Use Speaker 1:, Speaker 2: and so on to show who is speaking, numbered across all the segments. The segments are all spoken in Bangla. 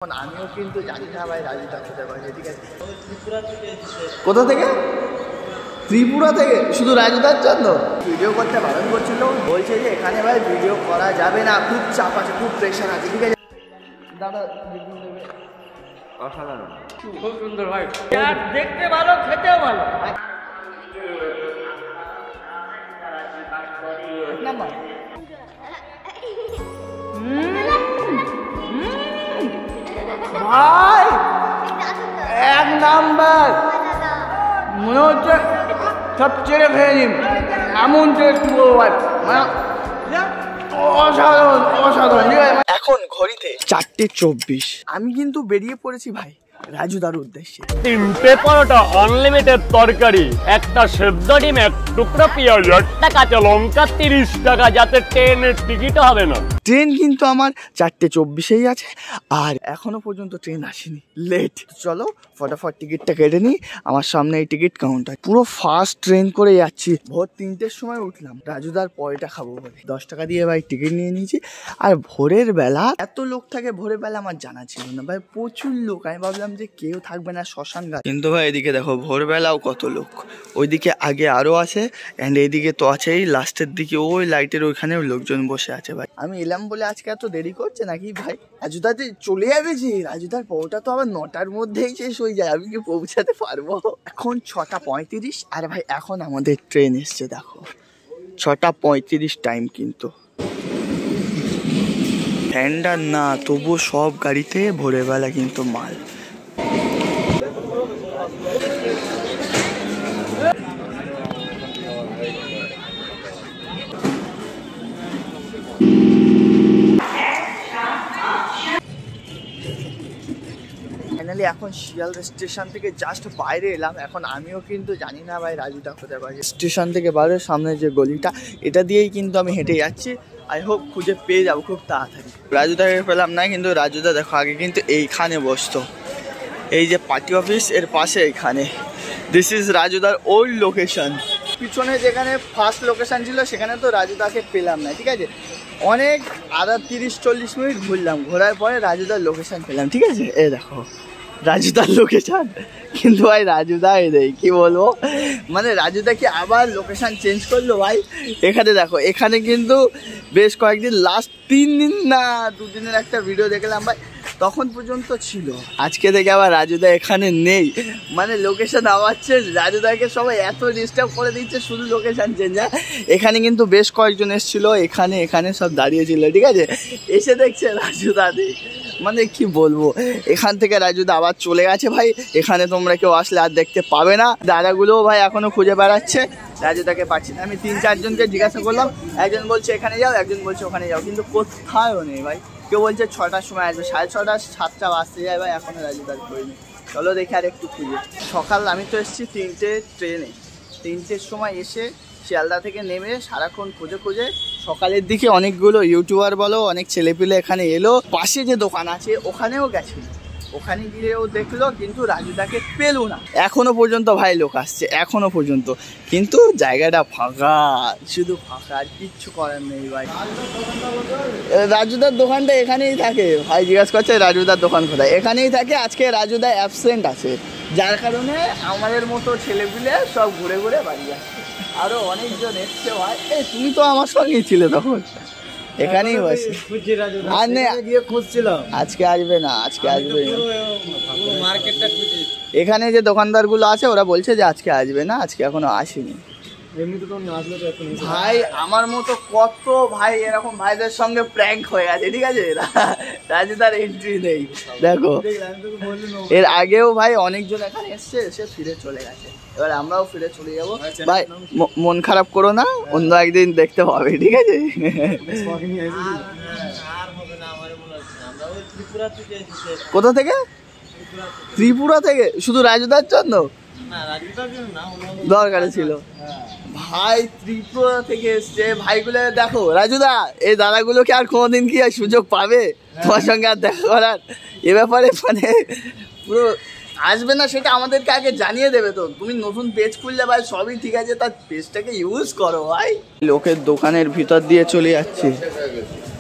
Speaker 1: আমিও কিন্তু জানি না ভাই রাজুদা কোথায় পাচ্ছে। ঠিক আছে, কোথা থেকে? ত্রিপুরা থেকে। শুধু রাজুদার জন্য ভিডিও করতে বারণ করছিল, বলছে যে এখানে ভাই ভিডিও করা যাবে না, খুব চাপ আছে, খুব প্রেশার আছে। ঠিক আছে দাদা, অসাধারণ,
Speaker 2: খুব সুন্দর ভাই, দেখতে ভালো, খেতেও ভালো।
Speaker 1: নাম্বার ভাই এক নাম্বার, মনে হচ্ছে সব ছেড়ে খেয়ে নিন, এমন টেস্ট বলবো ভাই, অসাধারণ অসাধারণ। এখন ঘড়িতে 4:24, আমি কিন্তু বেরিয়ে পড়েছি ভাই রাজুদার উদ্দেশ্যে।
Speaker 2: 3টে পরোটা, আনলিমিটেড তরকারি, একটা সেদ্ধ ডিম, এক টুকরো পেঁয়াজ, একটা কাঁচা লঙ্কা, 30 টাকা, যাতে ট্রেনের টিকিটও হবে না।
Speaker 1: ট্রেন কিন্তু আমার 4:24 আছে, আর এখনো পর্যন্ত ট্রেন আসেনি, লেট। চলো ফটাফট টিকিটটা কেটে নিই, আমার সামনে এই টিকিট কাউন্টার। পুরো ফার্স্ট ট্রেন করে যাচ্ছি, ভোর 3টের সময় উঠলাম রাজুদার পয়টা খাবো বলে, 10 টাকা দিয়ে ভাই টিকিট নিয়ে নিয়েছি। আর ভোরের বেলা এত লোক থাকে, ভোরের বেলা আমার জানা ছিল না ভাই, প্রচুর লোক। আমি ভাবলাম যে কেউ থাকবে না, শ্মশান ঘাট, কিন্তু ভাই এদিকে দেখো ভোরবেলাও কত লোক। ওইদিকে আগে আরো আছে, অ্যান্ড এইদিকে তো আছেই, লাস্টের দিকে ওই লাইটের ওইখানেও লোকজন বসে আছে ভাই। আমি এলাম বলে আজকে এত দেরি করছে নাকি ভাই? রাজুদাতে চলে যাবে যে, রাজুদার পৌঁটা তো আবার 9টার মধ্যেই শেষ হয়ে যায়, আমি কি পৌঁছাতে পারবো? এখন 6:35, আর ভাই এখন আমাদের ট্রেন এসছে, দেখো 6:35 টাইম। কিন্তু ঠান্ডা না, তবু সব গাড়িতে ভোরবেলা কিন্তু মাল। ফাইনালি এখন শিয়ালদা স্টেশন থেকে জাস্ট বাইরে এলাম। এখন আমিও কিন্তু জানি না ভাই রাজুদা কোথায় পাচ্ছে। স্টেশন থেকে বাইরে সামনে যে গলিটা, এটা দিয়েই কিন্তু আমি হেঁটে যাচ্ছি। আই হোপ খুঁজে পেয়ে যাবো খুব তাড়াতাড়ি। রাজুদাকে পেলাম না, কিন্তু রাজুদা দেখো আগে কিন্তু এইখানে বসতো, এই যে পার্টি অফিস এর পাশে এইখানে। দিস ইজ রাজুদার ওল্ড লোকেশন। পিছনে যেখানে ফার্স্ট লোকেশন ছিল সেখানে তো রাজুদাকে পেলাম না। ঠিক আছে, অনেক আধা 30-40 মিনিট ঘুরলাম, ঘোরার পরে রাজুদার লোকেশন পেলাম। ঠিক আছে, এ দেখো রাজুদার লোকেশন। কিন্তু ভাই রাজুদা এই কি বলবো, মানে রাজুদা কি আবার লোকেশন চেঞ্জ করলো ভাই? এখানে দেখো, এখানে কিন্তু বেশ কয়েকদিন, লাস্ট 3 দিন না 2 দিনের একটা ভিডিও দেখলাম ভাই, তখন পর্যন্ত ছিল। আজকে থেকে আবার রাজুদা এখানে নেই, মানে লোকেশন আবার চেঞ্জ। রাজুদাকে সবাই এত ডিস্টার্ব করে দিচ্ছে, শুধু লোকেশন চেঞ্জ। এখানে কিন্তু বেশ কয়েকজন এসেছিল, এখানে এখানে সব দাঁড়িয়েছিল। ঠিক আছে, এসে দেখছে রাজুদা নেই, মানে কি বলবো। এখান থেকে রাজুদা আবার চলে গেছে ভাই, এখানে তোমরা কেউ আসলে আর দেখতে পাবে না। দাদাগুলোও ভাই এখনো খুঁজে বেড়াচ্ছে, রাজুদাকে পাচ্ছি না। আমি 3-4 জনকে জিজ্ঞাসা করলাম, একজন বলছে এখানে যাও, একজন বলছে ওখানে যাও, কিন্তু কোথায়ও নেই ভাই। কেউ বলছে 6টার সময় আসবে, 6:30, 7টা বাজতে যায় ভাই, এখনো রাজুদার করিনি। চলো দেখি আর একটু খুঁজে। সকাল আমি তো এসেছি 3টে ট্রেনে, 3টের সময় এসে শিয়ালদা থেকে নেমে সারাক্ষণ খুঁজে খুঁজে সকালের দিকে অনেকগুলো ইউটিউবার বলো, অনেক ছেলেপিলে এখানে এলো। পাশে যে দোকান আছে ওখানেও গেছিল, ওখানে গিয়েও দেখলো, কিন্তু রাজুদাকে পেলো না। এখনো পর্যন্ত ভাই লোক আসছে, এখনো পর্যন্ত, কিন্তু জায়গাটা ফাঁকা, শুধু ফাঁকা, আর কিচ্ছু করার নেই ভাই। রাজুদার দোকানটা এখানেই থাকে ভাই, জিজ্ঞাসা করছে রাজুদার দোকান কোথায়, এখানেই থাকে। আজকে রাজুদা অ্যাবসেন্ট আছে, যার কারণে আমাদের মতো ছেলেপিলে সব ঘুরে ঘুরে বাড়ি যাচ্ছে। আরো অনেকজন এসছে ভাই, এই তুমি তো আমার সঙ্গেই ছিলে তখন, এখানেই বসে। আর গিয়ে খুঁজছিলাম, আজকে আসবে না, আজকে আসবে না। এখানে যে দোকানদার গুলো আছে ওরা বলছে যে আজকে আসবে না, আজকে এখনো আসেনি। ভাই আমার মতো কত ভাই এরকম ভাইদের সঙ্গে প্র্যাঙ্ক হয়ে গেছে। ঠিক আছে, রাজুদার এন্ট্রি নেই, দেখো এর আগেও ভাই অনেকজন এখানে এসছে, এসে ফিরে চলে গেছে। এবার আমরাও ফিরে চলে যাবো ভাই, মন খারাপ করো না, অন্য একদিন দেখতে পাবে। ঠিক আছে, কোথা থেকে? ত্রিপুরা থেকে, শুধু রাজুদার জন্য? দরকার ছিল ভাই, ত্রিপুরা থেকে এসছে ভাইগুলো। দেখো রাজুদা, এই দাদাগুলো কি আর কোনোদিন কি সুযোগ পাবে তোমার সঙ্গে আর দেখা করার? এ ব্যাপারে মানে পুরো আসবে না সেটা আমাদেরকে আগে জানিয়ে দেবে। তো তুমি নতুন পেজ খুললে ভাই সবই ঠিক আছে, তার পেজটাকে ইউজ করো ভাই। লোকের দোকানের ভিতর দিয়ে চলে যাচ্ছে,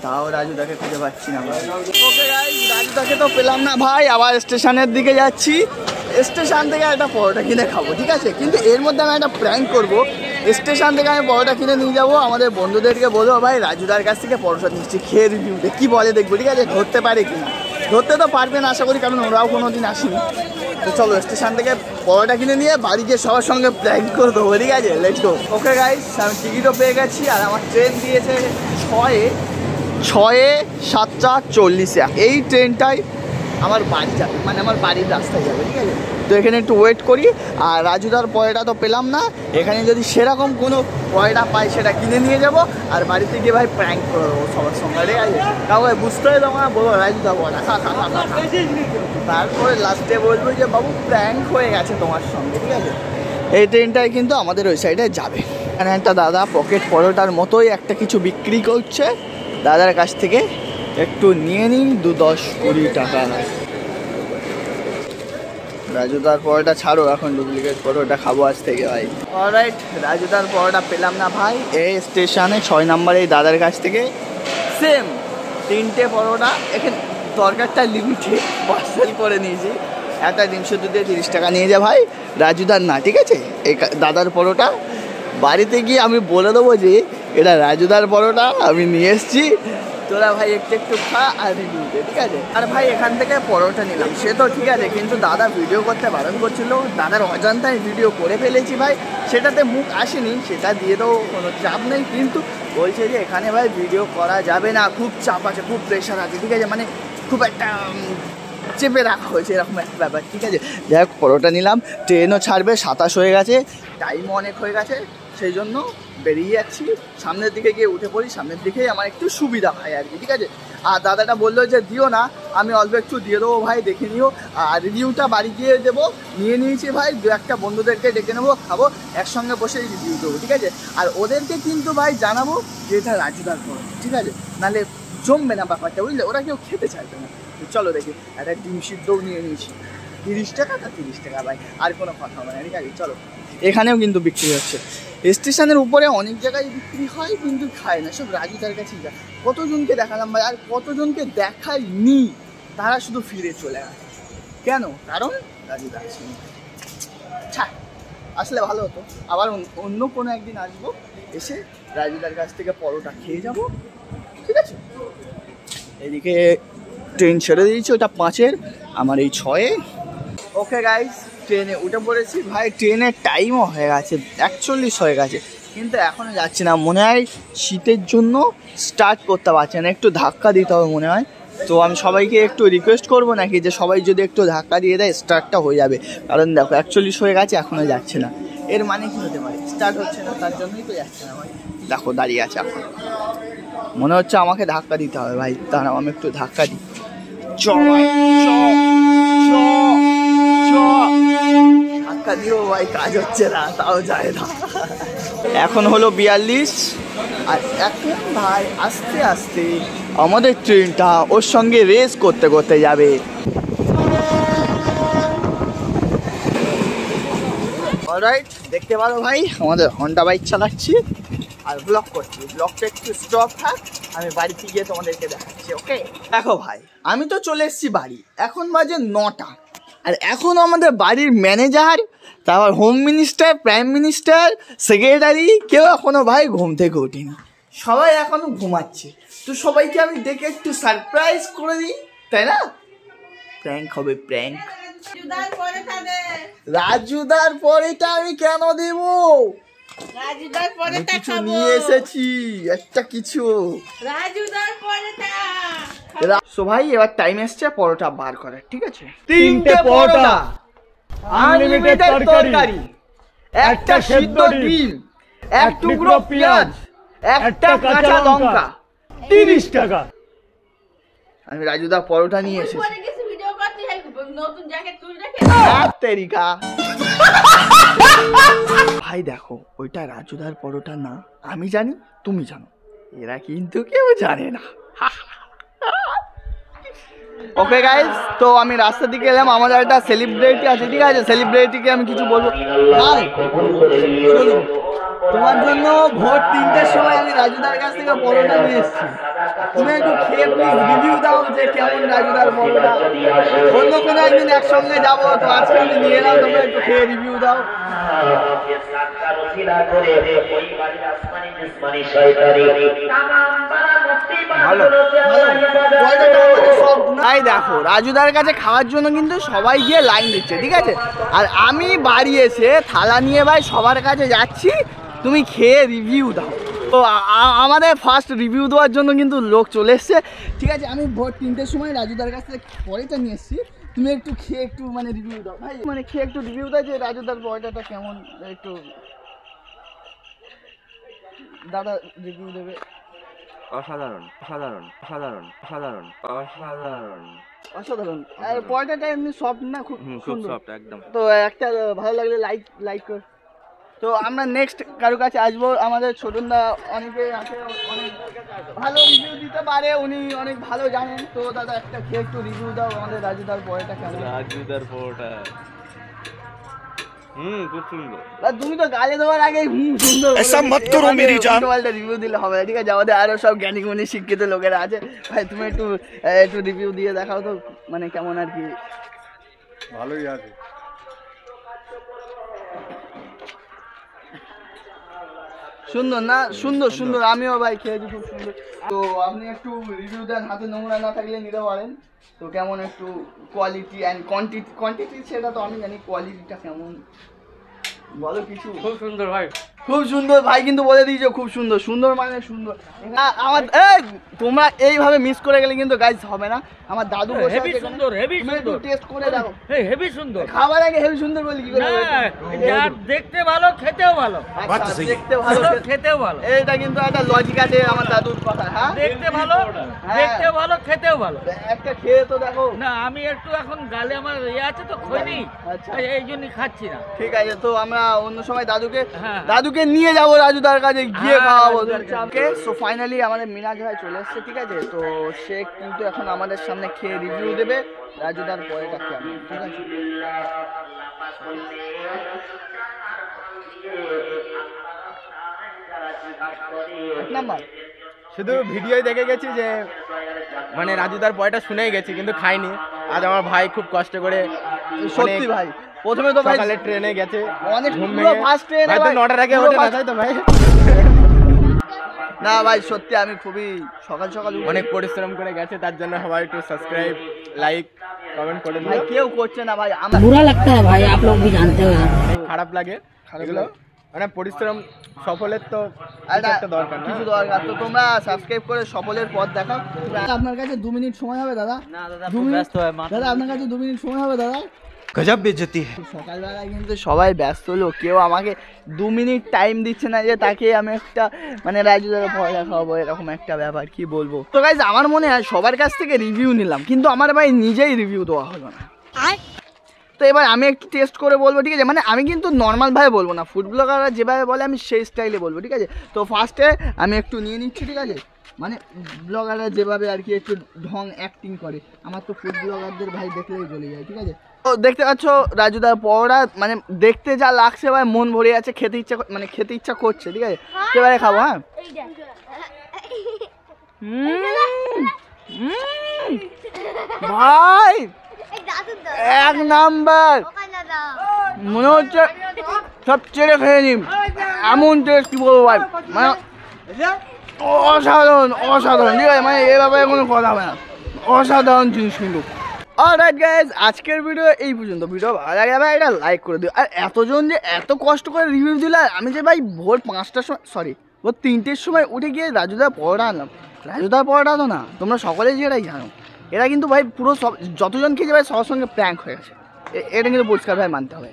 Speaker 1: তাও রাজুদাকে খুঁজে পাচ্ছি না ভাই। ওকে গাইস, রাজুদাকে তো পেলাম না ভাই, আবার স্টেশনের দিকে যাচ্ছি। স্টেশন থেকে একটা পরোটা কিনে খাবো, ঠিক আছে? কিন্তু এর মধ্যে আমি একটা প্র্যাঙ্ক করবো। স্টেশন থেকে আমি পরোটা কিনে নিয়ে যাবো, আমাদের বন্ধুদেরকে বলবো ভাই রাজুদার কাছ থেকে পরোটা নিচ্ছি, খেয়ে রিভিউতে কী বলে দেখবো, ঠিক আছে? ধরতে পারে কিনা, ধরতে তো পারবে না আশা করি, কারণ ওরাও কোনো দিন আসেনি। তো চলো স্টেশন থেকে পরোটা কিনে নিয়ে বাড়ি গিয়ে সবার সঙ্গে প্র্যাঙ্ক করে দেবো, ঠিক আছে? Let's go. ওকে গাইস, আমি টিকিটও পেয়ে গেছি, আর আমার ট্রেন দিয়েছে 6:07:40। এই ট্রেনটাই আমার বাড়ি যাবে, মানে আমার বাড়ির রাস্তায় যাবে, ঠিক আছে? তো এখানে একটু ওয়েট করি। আর রাজুদার পয়টা তো পেলাম না, এখানে যদি সেরকম কোনো পয়টা পাই সেটা কিনে নিয়ে যাব, আর বাড়িতে গিয়ে ভাই প্র্যাঙ্ক করে দেবো সবার সঙ্গে, ঠিক আছে? কাউকে বুঝতে হবে না, বলবো রাজুদা পয়টা খা খা খা খা। তারপরে লাস্টে বলবো যে বাবু প্র্যাঙ্ক হয়ে গেছে তোমার সঙ্গে, ঠিক আছে? এই ট্রেনটাই কিন্তু আমাদের ওই সাইডে যাবে। এখানে একটা দাদা পকেট পরোটার মতোই একটা কিছু বিক্রি করছে, দাদার কাছ থেকে একটু নিয়ে নিই, 10-20 টাকা। রাজুদার পরোটা ছাড়ো, এখন ডুপ্লিকেট পরোটা খাবো আজ থেকে ভাই। অলরাইট, রাজুদার পরোটা পেলাম না ভাই। এই স্টেশনে 6 নম্বরে এই দাদার কাছ থেকে সেম 3টে পরোটা, এখানে তরকারটা লিমিটে পার্সেল করে নিয়েছি। একটা ডিম শুদ্ধ দিয়ে 30 টাকা নিয়ে যা ভাই, রাজুদার না, ঠিক আছে? এই দাদার পরোটা বাড়িতে গিয়ে আমি বলে দেবো যে এটা রাজুদার পরোটা আমি নিয়ে এসেছি, তোরা ভাই একটু একটু খা আর রিভিউতে, ঠিক আছে? আর ভাই এখান থেকে পরোটা নিলাম, সে তো ঠিক আছে, কিন্তু দাদা ভিডিও করতে বারণ করছিল, দাদার অজান্তায় ভিডিও করে ফেলেছি ভাই, সেটাতে মুখ আসেনি, সেটা দিয়ে তো কোনো চাপ নেই, কিন্তু বলছে যে এখানে ভাই ভিডিও করা যাবে না, খুব চাপ আছে, খুব প্রেশার আছে, ঠিক আছে? মানে খুব একটা চেপে রাখা হয়েছে এরকম একটা ব্যাপার, ঠিক আছে? যাই হোক, পরোটা নিলাম, ট্রেনও ছাড়বে, 27 হয়ে গেছে, টাইমও অনেক হয়ে গেছে, সেই জন্য বেরিয়ে যাচ্ছি। সামনের দিকে গিয়ে উঠে পড়ি, সামনের দিকেই আমার একটু সুবিধা হয় আর কি, ঠিক আছে? আর দাদাটা বললো যে দিও না, আমি অল্প একটু দিয়ে দেবো ভাই, দেখে নিও। আর রিভিউটা বাড়ি গিয়ে দেবো, নিয়ে নিয়েছি ভাই, 2-1টা বন্ধুদেরকে ডেকে নেবো, খাবো, একসঙ্গে বসে রিভিউ দেবো, ঠিক আছে? আর ওদেরকে কিন্তু ভাই জানাবো যে এটা রাজুদার পর, ঠিক আছে? নাহলে জমবে না ব্যাপারটা, বুঝলে? ওরা কেউ খেতে চাইবে না। চলো দেখি, একটা ডিম সিদ্ধও নিয়ে নিয়েছি, 30 টাকা, তা 30 টাকা ভাই, আর কোনো কথা হবে না, ঠিক আছে? চলো, এখানেও কিন্তু বিক্রি হচ্ছে, স্টেশনের উপরে অনেক জায়গায় বিক্রি হয়, কিন্তু খায় না, সব রাজুদার কাছেই যায়। কতজনকে দেখালাম ভাই, আর কতজনকে দেখাইনি, তারা শুধু ফিরে চলে গেছে। কেন? কারণ রাজুদা আসেনি। আসলে ভালো হতো, আবার অন্য কোনো একদিন আসবো, এসে রাজুদার কাছ থেকে পরোটা খেয়ে যাব, ঠিক আছে? এদিকে ট্রেন ছেড়ে দিয়েছি, ওটা 5-এর, আমার এই 6-এ। ওকে গাইস, ট্রেনে উঠে পড়েছি ভাই, ট্রেনের টাইমও হয়ে গেছে, 41 হয়ে গেছে, কিন্তু এখনও যাচ্ছি না, মনে হয় শীতের জন্য স্টার্ট করতে পারছে না, একটু ধাক্কা দিতে হবে মনে হয়। তো আমি সবাইকে একটু রিকোয়েস্ট করবো নাকি যে সবাই যদি একটু ধাক্কা দিয়ে দেয় স্টার্টটা হয়ে যাবে, কারণ দেখো 41 হয়ে গেছে, এখনও যাচ্ছে না, এর মানে কি হতে পারে? স্টার্ট হচ্ছে না, তার জন্যই তো যাচ্ছে না ভাই। দেখো দাঁড়িয়ে আছে, এখন মনে হচ্ছে আমাকে ধাক্কা দিতে হবে ভাই, দাঁড়াও আমি একটু ধাক্কা দিই। ধাক্কা দিও ভাই, কাজ হচ্ছে না, তাও যায় না। এখন হলো 42, আর এখন ভাই আস্তে আস্তে আমাদের ট্রেনটা ওর সঙ্গে রেস করতে করতে যাবে। অলরাইট, দেখতে পারো ভাই আমাদের হন্ডা বাইক চালাচ্ছি আর ব্লগ করছি, ব্লগটা একটু স্টপ থাক, আমি বাড়িতে গিয়ে তোমাদেরকে দেখাচ্ছি। ওকে দেখো ভাই, আমি তো চলে এসেছি বাড়ি, এখন বাজে 9টা, আর এখন আমাদের বাড়ির ম্যানেজার, তারপর home minister, prime minister, secretary, কেউ এখনো ভাই ঘুম থেকে ওঠেনি, সবাই এখনো ঘুমাচ্ছে। তো সবাইকে আমি ডেকে একটু সারপ্রাইজ করে দিই, তাই না? প্র্যাঙ্ক হবে, প্র্যাঙ্ক। রাজুদার পরেটা আমি কেন দেব?
Speaker 3: রাজুদার পরেটা
Speaker 1: কিছু
Speaker 3: খাবো,
Speaker 1: নিয়ে এসেছি, একটা কিছু।
Speaker 3: রাজুদার পরেটা।
Speaker 1: সো ভাই এবার টাইম এসছে পরোটা বার করার, ঠিক আছে?
Speaker 2: 3টে পরোটা, আনলিমিটেড তরকারি,
Speaker 1: একটা সিদ্ধ ডিম, এক টুকরো পেঁয়াজ, একটা কাঁচা লঙ্কা,
Speaker 2: 30 টাকা।
Speaker 1: আমি রাজুদা পরোটা নিয়ে এসেছি।
Speaker 3: পরে গেছি ভিডিও করতে, নতুন জ্যাকেট তুলে রেখে
Speaker 1: তেরিকা ভাই দেখো, ওইটা রাজুদার পরোটা না, আমি জানি, তুমি জানো, এরা কিন্তু কেউ জানে না। ওকে গাইস, তো আমি রাস্তার দিকে এলাম, আমাদের একটা সেলিব্রিটি আছে, ঠিক আছে? সেলিব্রিটিকে আমি কিছু বলবো। ভাই শোনো, তোমার জন্য ভোর 3টের সময় আমি রাজুদার কাছ থেকে পরোটা নিয়ে এসেছি। তুমি একটু খেয়ে প্লিজ রিভিউ দাও যে কেমন রাজুদার পরোটা। অন্য কোনো একদিন একসঙ্গে যাবো, তো আজকে আমি নিয়ে এলাম, তোমরা একটু খেয়ে রিভিউ দাও। তাই দেখো, রাজুদার কাছে খাওয়ার জন্য কিন্তু সবাই গিয়ে লাইন দিচ্ছে, ঠিক আছে? আর আমি বাড়ি এসে থালা নিয়ে ভাই সবার কাছে যাচ্ছি, তুমি খেয়ে রিভিউ দাও। তো আমাদের ফার্স্ট রিভিউ দেওয়ার জন্য কিন্তু লোক চলে এসছে, ঠিক আছে? আমি ভোর 3টের সময় রাজুদার কাছ থেকে পরেটা নিয়ে এসেছি, তুমি একটু খেয়ে একটু মানে রিভিউ দাও ভাই, মানে খেয়ে একটু রিভিউ দাও যে রাজুদার পরোটাটা কেমন, একটু দাদা রিভিউ দেবে।
Speaker 4: অসাধারণ অসাধারণ অসাধারণ অসাধারণ অসাধারণ
Speaker 1: অসাধারণ। আর পরোটাটা এমনি সফট না, খুব
Speaker 4: খুব
Speaker 1: সুন্দর।
Speaker 4: সফট একদম।
Speaker 1: তো একটা ভালো লাগলে লাইক কর। তো আমরা নেক্সট কারো কাছে আসবো, আমাদের ছোটনদা অনেকে আছে, অনেক ভালো রিভিউ দিতে পারে, উনি অনেক ভালো জানেন। তো দাদা একটা খেয়ে একটু রিভিউ দাও আমাদের রাজুদার পরোটা কেমন।
Speaker 4: রাজুদার পরোটা খুব সুন্দর।
Speaker 1: আর তুমি তো গালে দেওয়ার আগে সুন্দর রিভিউ দিলে হবে না, ঠিক আছে? আমাদের আরো সব জ্ঞানী গুণী শিক্ষিত লোকেরা আছে, ভাই তুমি একটু একটু রিভিউ দিয়ে দেখাও তো, মানে কেমন আর কি।
Speaker 5: ভালোই আছে।
Speaker 1: সুন্দর না? সুন্দর সুন্দর, আমিও ভাই খেয়েছি, খুব সুন্দর। তো আপনি একটু রিভিউ দেন, হাতে নোংরা না থাকলে নিতে পারেন। তো কেমন একটু কোয়ালিটি অ্যান্ড কোয়ান্টিটি সেটা তো আমি জানি, কোয়ালিটিটা কেমন বলো কিছু।
Speaker 2: খুব সুন্দর ভাই,
Speaker 1: খুব সুন্দর ভাই, কিন্তু বলে দিয়েছো খুব সুন্দর। সুন্দর মানে সুন্দর। আমার এই তোমরা এইভাবে মিস করে গেলে কিন্তু গাইস হবে না। আমার দাদু বসে
Speaker 2: হেভি
Speaker 1: আছে,
Speaker 2: সুন্দর, হেভি
Speaker 1: তুমি একটু
Speaker 2: সুন্দর,
Speaker 1: টেস্ট করে দেখো।
Speaker 2: হেভি সুন্দর।
Speaker 1: খাবার আগে হেভি সুন্দর বলি কি করে
Speaker 2: না,
Speaker 1: হবে?
Speaker 2: যার দেখতে ভালো খেতেও ভালো,
Speaker 1: আচ্ছা, দেখতে ভালো
Speaker 2: খেতেও ভালো।
Speaker 1: এটা কিন্তু একটা লজিক আছে আমার দাদুর কথা। হ্যাঁ,
Speaker 2: দেখতে ভালো, দেখতেও ভালো, খেতেও ভালো।
Speaker 1: একটা খেয়ে তো দেখো
Speaker 2: না, আমি একটু এখন গালে আমার ইয়ে আছে তো খইনি,
Speaker 1: আচ্ছা।
Speaker 2: এই জন্যই খাচ্ছি না।
Speaker 1: ঠিক আছে, তো আমরা অন্য সময়
Speaker 2: হ্যাঁ।
Speaker 1: দাদুকে নিয়ে যাবো রাজুদার কাছে গিয়ে
Speaker 2: হ্যাঁ,
Speaker 1: খাওয়াবো।
Speaker 2: রাজুদার কাছে।
Speaker 1: ওকে, সো ফাইনালি আমাদের মিনাজ ভাই চলে এসেছে, ঠিক আছে? তো সে কিন্তু এখন আমাদের সামনে খেয়ে রিভিউ দেবে রাজুদার পরেটা কেমন, ঠিক আছে? এক নাম্বার।
Speaker 4: শুধু ভিডিওই দেখে গেছি যে মানে রাজুদার পরোটা শুনেই গেছি, কিন্তু খাইনি। আজ আমার ভাই খুব কষ্ট করে,
Speaker 1: সত্যি ভাই, প্রথমে তো ভাই
Speaker 4: সকালে ট্রেনে গেছে,
Speaker 1: অনেক
Speaker 4: ঘুম
Speaker 1: পুরো
Speaker 4: ভেঙে
Speaker 1: ফার্স্ট ট্রেনে
Speaker 4: হয়তো 9টার আগে ওঠে না, তাই তো ভাই?
Speaker 1: না ভাই সত্যি আমি খুবই সকাল সকাল
Speaker 4: অনেক পরিশ্রম করে গেছে, তার জন্য সবাই একটু সাবস্ক্রাইব, লাইক, কমেন্ট করে
Speaker 1: ভাই
Speaker 4: দিও।
Speaker 1: কেউ করছে না ভাই, আমার
Speaker 6: बुरा लगता है भाई, आप लोग भी जानते हो यार।
Speaker 4: খারাপ লাগে এগুলো, মানে পরিশ্রম সফলের তো কিছু একটা দরকার না?
Speaker 1: কিছু দরকার। তো তোমরা সাবস্ক্রাইব করে সফলের পথ দেখাও। আপনার কাছে 2 মিনিট সময় হবে দাদা?
Speaker 2: না দাদা,
Speaker 1: 2 মিনিট দাদা, আপনার কাছে 2 মিনিট সময় হবে দাদা?
Speaker 4: গজব বেজতি।
Speaker 1: সকালবেলায় কিন্তু সবাই ব্যস্ত লোক, কেউ আমাকে 2 মিনিট টাইম দিচ্ছে না যে তাকে আমি একটা মানে রাজুদার পরোটা খাওয়াবো, এরকম একটা ব্যাপার। কি বলবো? তো গাইজ আমার মনে হয় সবার কাছ থেকে রিভিউ নিলাম, কিন্তু আমার ভাই নিজেই রিভিউ দেওয়া হলো না। তো এবার আমি একটু টেস্ট করে বলবো, ঠিক আছে? মানে আমি কিন্তু নর্মালভাবে বলবো না, ফুড ব্লগাররা যেভাবে বলে আমি সেই স্টাইলে বলবো, ঠিক আছে? তো ফার্স্টে আমি একটু নিয়ে নিচ্ছি, ঠিক আছে? মানে ব্লগাররা যেভাবে আর কি একটু ঢং অ্যাক্টিং করে, আমার তো ফুড ব্লগারদের ভাই দেখলেই চলে যায়, ঠিক আছে? তো দেখতে পাচ্ছ রাজুদার পরোটা, মানে দেখতে যা লাগছে ভাই মন ভরে আছে, খেতে ইচ্ছা করছে, ঠিক আছে? এবারে খাবো। হ্যাঁ, ভাই এক নাম্বার, মনে হচ্ছে সব ছেড়ে খেয়ে নিম, এমন টেস্ট কি বলবো ভাই, মানে অসাধারণ অসাধারণ, ঠিক আছে? মানে এ ব্যাপারে কোনো কথা হবে না, অসাধারণ জিনিস কিন্তু। অলরাইট গাইজ, আজকের ভিডিও এই পর্যন্ত। ভিডিও ভালো লাগে ভাই এটা লাইক করে দিও। আর এতজন যে এত কষ্ট করে রিভিউ দিলে, আমি যে ভাই ভোর 5টার সময়, সরি ভোর 3টের সময় উঠে গিয়ে রাজুদার পরোটা আনলাম। রাজুদার পরোটা তো না, তোমরা সকলেই যেটাই জানো, এরা কিন্তু ভাই পুরো সব যতজন খেয়েছে ভাই সবার সঙ্গে প্র্যাঙ্ক হয়ে গেছে, এটা কিন্তু পরিষ্কার ভাই মানতে হবে।